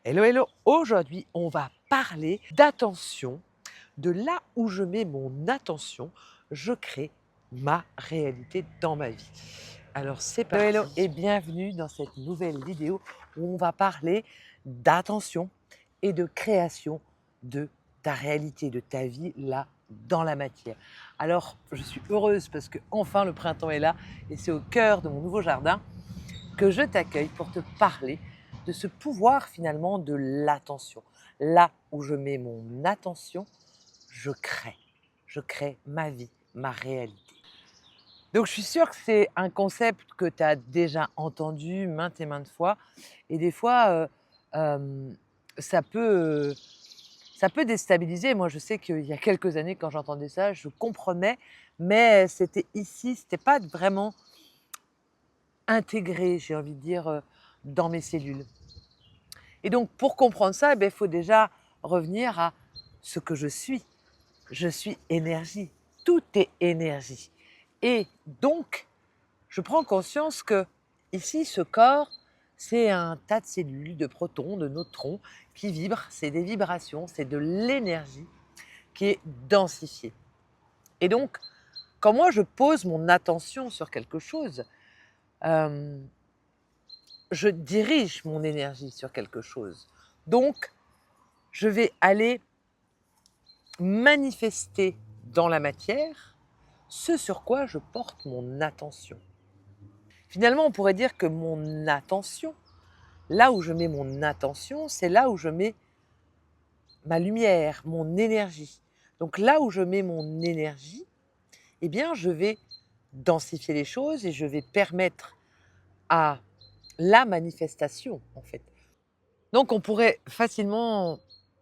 Hello, hello! Aujourd'hui, on va parler d'attention. De là où je mets mon attention, je crée ma réalité dans ma vie. Alors c'est parti. Hello, hello et bienvenue dans cette nouvelle vidéo où on va parler d'attention et de création de ta réalité, de ta vie là dans la matière. Alors je suis heureuse parce que enfin le printemps est là et c'est au cœur de mon nouveau jardin que je t'accueille pour te parler de ce pouvoir finalement de l'attention. Là où je mets mon attention, je crée. Je crée ma vie, ma réalité. Donc je suis sûre que c'est un concept que tu as déjà entendu maintes et maintes fois. Et des fois, euh, ça peut, ça peut déstabiliser. Moi, je sais qu'il y a quelques années, quand j'entendais ça, je comprenais, mais c'était ici, c'était pas vraiment intégré, j'ai envie de dire, dans mes cellules. Et donc, pour comprendre ça, il faut déjà revenir à ce que je suis. Je suis énergie. Tout est énergie. Et donc, je prends conscience que ici, ce corps, c'est un tas de cellules, de protons, de neutrons qui vibrent. C'est des vibrations, c'est de l'énergie qui est densifiée. Et donc, quand moi je pose mon attention sur quelque chose, euh, je dirige mon énergie sur quelque chose. Donc, je vais aller manifester dans la matière ce sur quoi je porte mon attention. Finalement, on pourrait dire que mon attention, là où je mets mon attention, c'est là où je mets ma lumière, mon énergie. Donc là où je mets mon énergie, eh bien, je vais densifier les choses et je vais permettre à la manifestation, en fait. Donc on pourrait facilement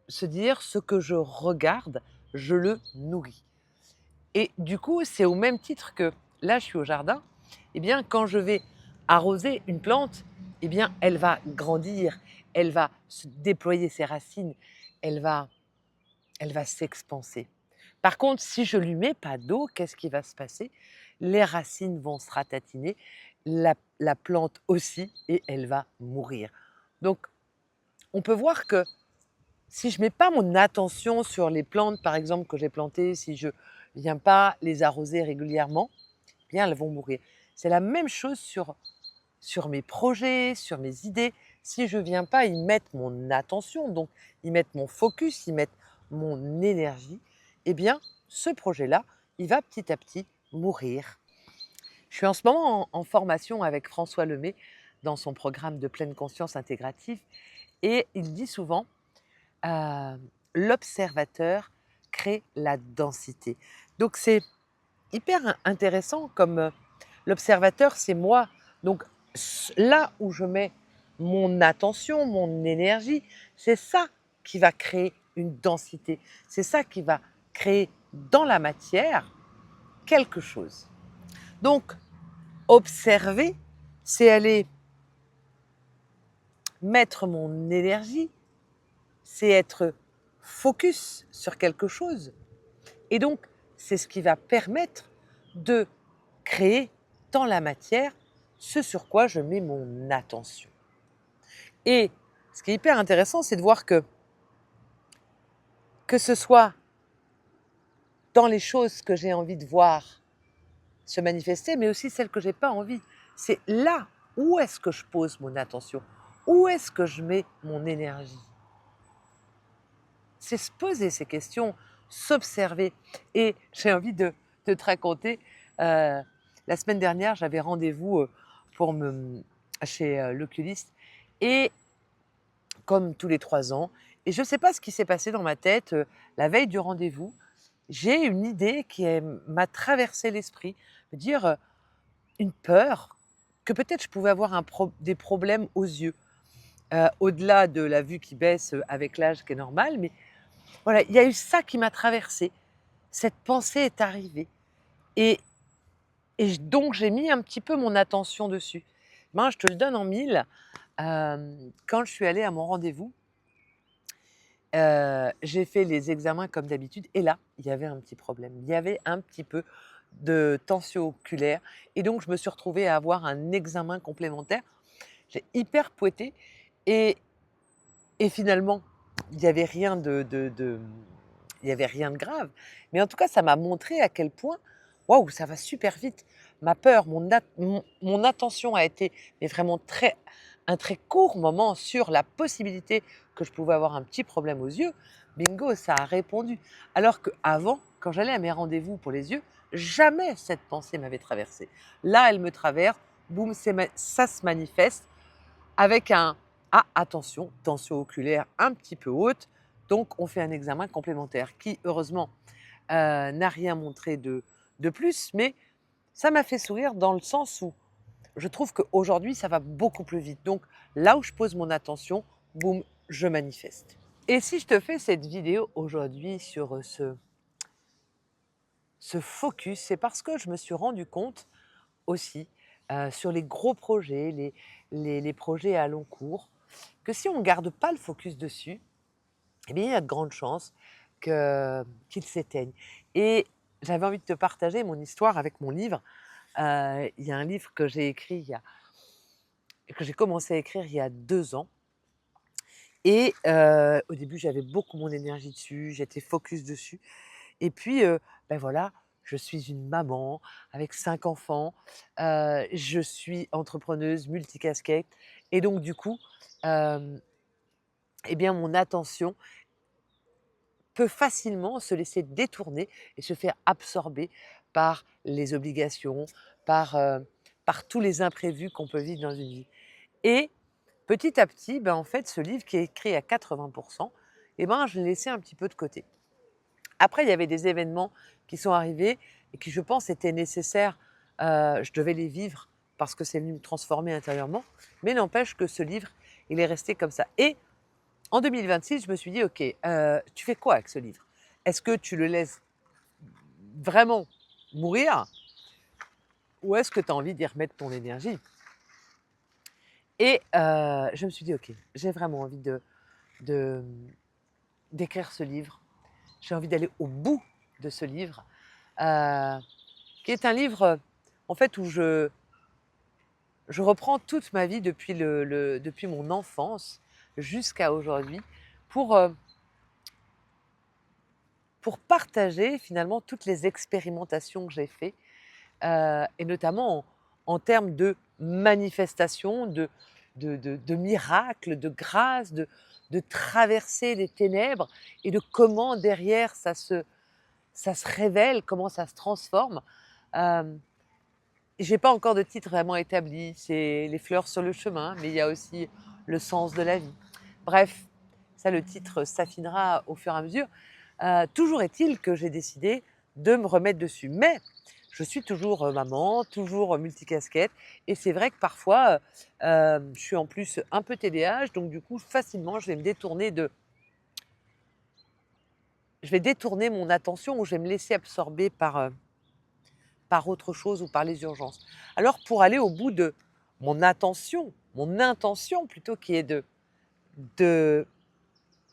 se dire ce que je regarde, je le nourris. Et du coup, c'est au même titre que là, je suis au jardin, eh bien, quand je vais arroser une plante, eh bien, elle va grandir, elle va se déployer ses racines, elle va, elle va s'expanser. Par contre, si je lui mets pas d'eau, qu'est-ce qui va se passer? Les racines vont se ratatiner, la plante aussi, et elle va mourir. Donc, on peut voir que si je mets pas mon attention sur les plantes, par exemple, que j'ai plantées, si je viens pas les arroser régulièrement, eh bien elles vont mourir. C'est la même chose sur mes projets, sur mes idées. Si je viens pas y mettre mon attention, donc y mettre mon focus, y mettre mon énergie, eh bien ce projet-là, il va petit à petit mourir. Je suis en ce moment en formation avec François Lemay dans son programme de pleine conscience intégrative et il dit souvent Heu, l'observateur crée la densité. Donc c'est hyper intéressant comme, l'observateur, c'est moi. Donc là où je mets mon attention, mon énergie, c'est ça qui va créer une densité. C'est ça qui va créer dans la matière quelque chose. Donc observer, c'est aller mettre mon énergie, c'est être focus sur quelque chose. Et donc, c'est ce qui va permettre de créer dans la matière ce sur quoi je mets mon attention. Et ce qui est hyper intéressant, c'est de voir que ce soit dans les choses que j'ai envie de voir se manifester, mais aussi celles que j'ai pas envie. C'est là où est-ce que je pose mon attention, où est-ce que je mets mon énergie. C'est se poser ces questions, s'observer. Et j'ai envie de te raconter, la semaine dernière, j'avais rendez-vous pour chez l'oculiste, et comme tous les 3 ans, et je ne sais pas ce qui s'est passé dans ma tête, la veille du rendez-vous, j'ai une idée m'a traversé l'esprit, me dire une peur que peut-être je pouvais avoir des problèmes aux yeux, au-delà de la vue qui baisse avec l'âge qui est normal, mais voilà, il y a eu ça qui m'a traversée. Cette pensée est arrivée et donc j'ai mis un petit peu mon attention dessus. Ben, je te le donne en mille, quand je suis allée à mon rendez-vous, j'ai fait les examens comme d'habitude et là, il y avait un petit problème. Il y avait un petit peu de tension oculaire et donc je me suis retrouvée à avoir un examen complémentaire. J'ai hyper pouetté et Et finalement, il n'y avait rien il n'y avait rien de grave. Mais en tout cas, ça m'a montré à quel point, waouh, ça va super vite. Ma peur, mon attention a été mais vraiment un très court moment sur la possibilité que je pouvais avoir un petit problème aux yeux. Bingo, ça a répondu. Alors qu'avant, quand j'allais à mes rendez-vous pour les yeux, jamais cette pensée m'avait traversée. Là, elle me traverse, boum, ça se manifeste avec un ah, attention, tension oculaire un petit peu haute. Donc, on fait un examen complémentaire qui, heureusement, n'a rien montré de plus, mais ça m'a fait sourire dans le sens où je trouve qu'aujourd'hui, ça va beaucoup plus vite. Donc, là où je pose mon attention, boum, je manifeste. Et si je te fais cette vidéo aujourd'hui sur ce focus, c'est parce que je me suis rendu compte aussi sur les gros projets, les projets à long cours, que si on ne garde pas le focus dessus, eh bien, il y a de grandes chances qu'ils s'éteignent. Et j'avais envie de te partager mon histoire avec mon livre. Il y a un livre que j'ai écrit que j'ai commencé à écrire il y a 2 ans. Et au début, j'avais beaucoup mon énergie dessus, j'étais focus dessus. Et puis, ben voilà, je suis une maman avec 5 enfants, je suis entrepreneuse multicasquette et donc du coup, hem, eh bien mon attention peut facilement se laisser détourner et se faire absorber par les obligations, par, par tous les imprévus qu'on peut vivre dans une vie. Et petit à petit, ben, en fait, ce livre qui est écrit à 80, eh ben, je l'ai laissé un petit peu de côté. Après, il y avait des événements qui sont arrivés et qui, je pense, étaient nécessaires. Je devais les vivre parce que c'est venu me transformer intérieurement. Mais n'empêche que ce livre, il est resté comme ça. Et en 2026, je me suis dit, OK, tu fais quoi avec ce livre? Est-ce que tu le laisses vraiment mourir ou est-ce que tu as envie d'y remettre ton énergie? Et je me suis dit, OK, j'ai vraiment envie de, d'écrire ce livre. J'ai envie d'aller au bout de ce livre. Heu, qui est un livre, en fait, où je reprends toute ma vie depuis depuis mon enfance jusqu'à aujourd'hui pour, pour partager finalement toutes les expérimentations que j'ai fait, et notamment en termes de manifestation, de miracles, de grâce, de traverser les ténèbres et de comment derrière ça se révèle, comment ça se transforme. Hem J'ai pas encore de titre vraiment établi, c'est Les fleurs sur le chemin, mais il y a aussi Le sens de la vie. Bref, ça le titre s'affinera au fur et à mesure. Toujours est-il que j'ai décidé de me remettre dessus. Mais je suis toujours, maman, toujours, multicasquette et c'est vrai que parfois, je suis en plus un peu TDAH donc du coup facilement je vais détourner mon attention ou je vais me laisser absorber par autre chose ou par les urgences. Alors pour aller au bout de mon intention plutôt qui est de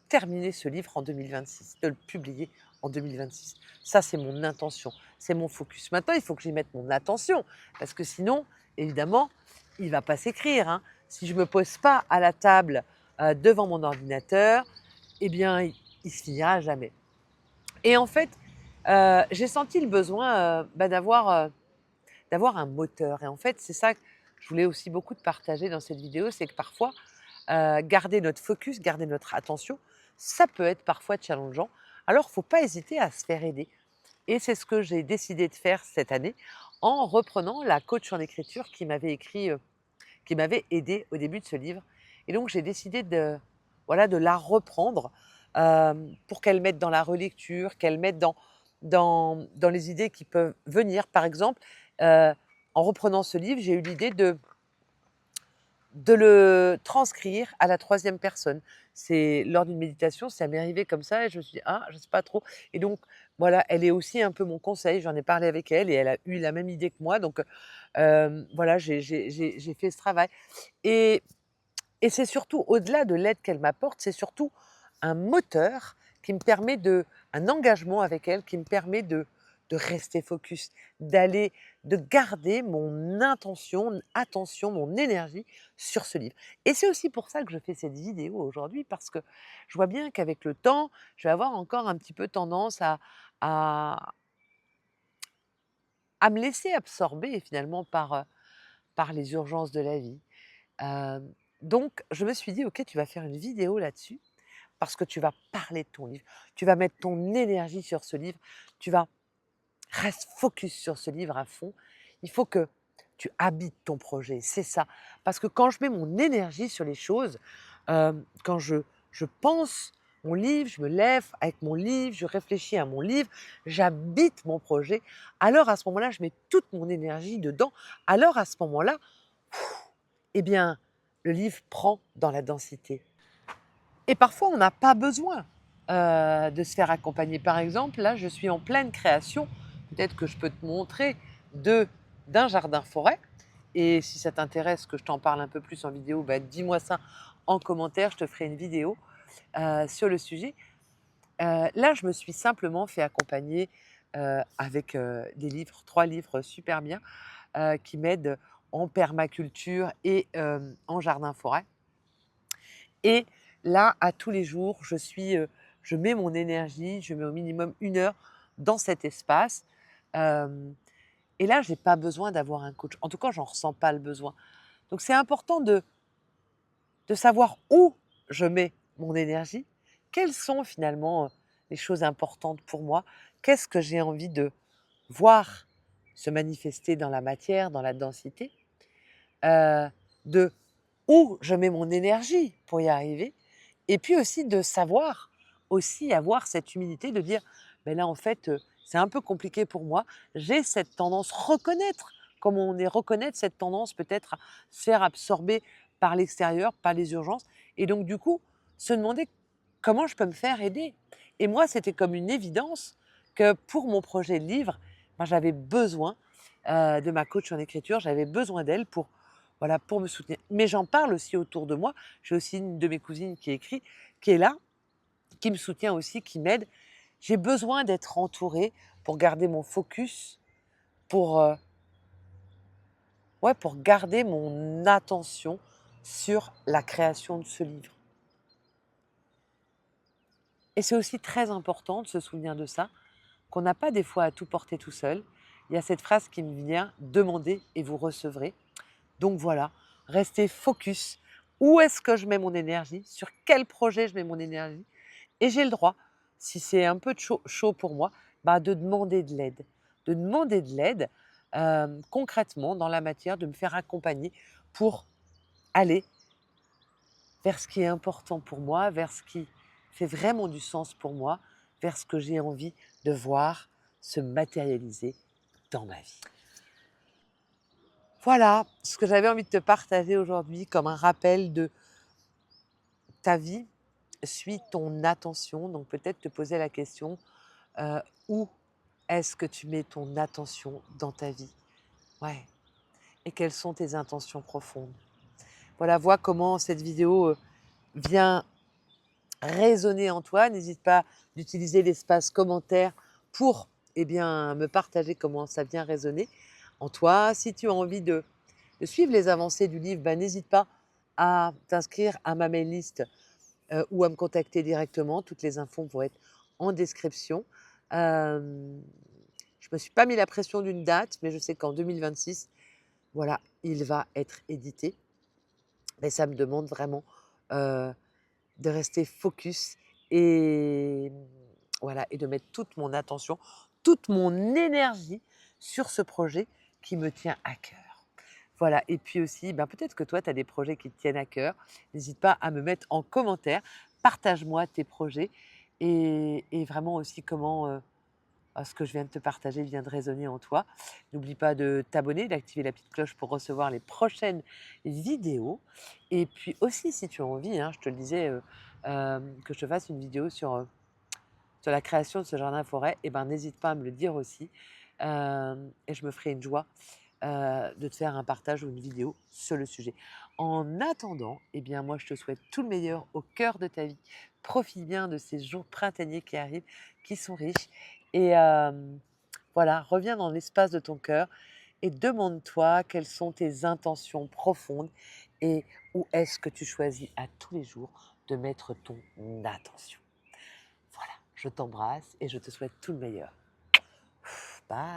terminer ce livre en 2026, de le publier en 2026. Ça, c'est mon intention, c'est mon focus. Maintenant, il faut que j'y mette mon attention parce que sinon, évidemment, il ne va pas s'écrire, hein. Si je ne me pose pas à la table, devant mon ordinateur, eh bien, il se finira jamais. Et en fait, j'ai senti le besoin, d'avoir un moteur et en fait, c'est ça que je voulais aussi beaucoup te partager dans cette vidéo, c'est que parfois, garder notre focus, garder notre attention, ça peut être parfois challengeant. Alors, faut pas hésiter à se faire aider et c'est ce que j'ai décidé de faire cette année en reprenant la coach en écriture qui m'avait aidée au début de ce livre et donc j'ai décidé voilà, de la reprendre, pour qu'elle m'aide dans la relecture, qu'elle m'aide dans les idées qui peuvent venir. Par exemple, en reprenant ce livre, j'ai eu l'idée de le transcrire à la troisième personne. C'est lors d'une méditation, ça m'est arrivé comme ça et je me suis dit: «Ah, je sais pas trop» et donc voilà, elle est aussi un peu mon conseil. J'en ai parlé avec elle et elle a eu la même idée que moi donc voilà, j'ai fait ce travail et c'est surtout au-delà de l'aide qu'elle m'apporte, c'est surtout un moteur qui me permet un engagement avec elle qui me permet de rester focus, d'aller, de garder mon attention, mon énergie sur ce livre. Et c'est aussi pour ça que je fais cette vidéo aujourd'hui, parce que je vois bien qu'avec le temps, je vais avoir encore un petit peu tendance à, à me laisser absorber finalement par les urgences de la vie. Donc je me suis dit: «OK, tu vas faire une vidéo là-dessus, parce que tu vas parler de ton livre. Tu vas mettre ton énergie sur ce livre. Tu vas reste focus sur ce livre à fond. Il faut que tu habites ton projet, c'est ça. Parce que quand je mets mon énergie sur les choses, quand je pense mon livre, je me lève avec mon livre, je réfléchis à mon livre, j'habite mon projet, alors à ce moment-là, je mets toute mon énergie dedans. Alors à ce moment-là, eh bien, le livre prend dans la densité. Et parfois, on n'a pas besoin de se faire accompagner. Par exemple, là, je suis en pleine création. Peut-être que je peux te montrer d'un jardin-forêt. Et si ça t'intéresse que je t'en parle un peu plus en vidéo, bah, dis-moi ça en commentaire. Je te ferai une vidéo sur le sujet. Là, je me suis simplement fait accompagner avec des livres, 3 livres super bien, qui m'aident en permaculture et en jardin-forêt. Et là, à tous les jours, je mets mon énergie, je mets au minimum 1 heure dans cet espace. Hem et là, j'ai pas besoin d'avoir un coach. En tout cas, j'en ressens pas le besoin. Donc c'est important de savoir où je mets mon énergie. Quelles sont finalement, les choses importantes pour moi? Qu'est-ce que j'ai envie de voir se manifester dans la matière, dans la densité? De où je mets mon énergie pour y arriver, et puis aussi de savoir, aussi avoir cette humilité de dire: «Beh, là, en fait, c'est un peu compliqué pour moi». J'ai cette tendance, reconnaître, comme on est reconnaître cette tendance peut-être à se faire absorber par l'extérieur, par les urgences, et donc du coup, se demander: «Comment je peux me faire aider?» Et moi, c'était comme une évidence que pour mon projet de livre, ben, j'avais besoin, de ma coach en écriture, j'avais besoin d'elle pour, voilà, pour me soutenir. Mais j'en parle aussi autour de moi. J'ai aussi une de mes cousines qui écrit, qui est là, qui me soutient aussi, qui m'aide. J'ai besoin d'être entourée pour garder mon focus, pour, ouais, pour garder mon attention sur la création de ce livre. Et c'est aussi très important de se souvenir de ça, qu'on n'a pas des fois à tout porter tout seul. Il y a cette phrase qui me vient: «Demandez et vous recevrez». Donc voilà, rester focus. Où est-ce que je mets mon énergie? Sur quel projet je mets mon énergie? Et j'ai le droit, si c'est un peu chaud pour moi, bah, de demander de l'aide. De demander de l'aide, concrètement dans la matière, de me faire accompagner pour aller vers ce qui est important pour moi, vers ce qui fait vraiment du sens pour moi, vers ce que j'ai envie de voir se matérialiser dans ma vie. Voilà ce que j'avais envie de te partager aujourd'hui comme un rappel de ta vie suit ton attention. Donc peut-être te poser la question, où est-ce que tu mets ton attention dans ta vie? Ouais, et quelles sont tes intentions profondes? Voilà, vois comment cette vidéo, vient résonner en toi. N'hésite pas d'utiliser l'espace commentaire pour, eh bien, me partager comment ça vient résonner en toi. Si tu as envie de suivre les avancées du livre, ben, n'hésite pas à t'inscrire à ma mail list, ou à me contacter directement. Toutes les infos vont être en description. Hem, je me suis pas mis la pression d'une date, mais je sais qu'en 2026, voilà, il va être édité. Mais ça me demande vraiment, heu, de rester focus et voilà, et de mettre toute mon attention, toute mon énergie sur ce projet qui me tient à cœur. Voilà, et puis aussi, ben, peut-être que toi, tu as des projets qui te tiennent à cœur. N'hésite pas à me mettre en commentaire. Partage-moi tes projets et vraiment aussi comment, ce que je viens de te partager vient de résonner en toi. N'oublie pas de t'abonner, d'activer la petite cloche pour recevoir les prochaines vidéos. Et puis aussi, si tu as envie, hein, je te le disais, que je te fasse une vidéo sur la création de ce jardin-forêt, eh ben, n'hésite pas à me le dire aussi. Et je me ferai une joie de te faire un partage ou une vidéo sur le sujet. En attendant, eh bien, moi, je te souhaite tout le meilleur au cœur de ta vie. Profite bien de ces jours printaniers qui arrivent, qui sont riches. Et Voilà, reviens dans l'espace de ton cœur et demande-toi quelles sont tes intentions profondes et où est-ce que tu choisis à tous les jours de mettre ton attention. Voilà, je t'embrasse et je te souhaite tout le meilleur. Bye.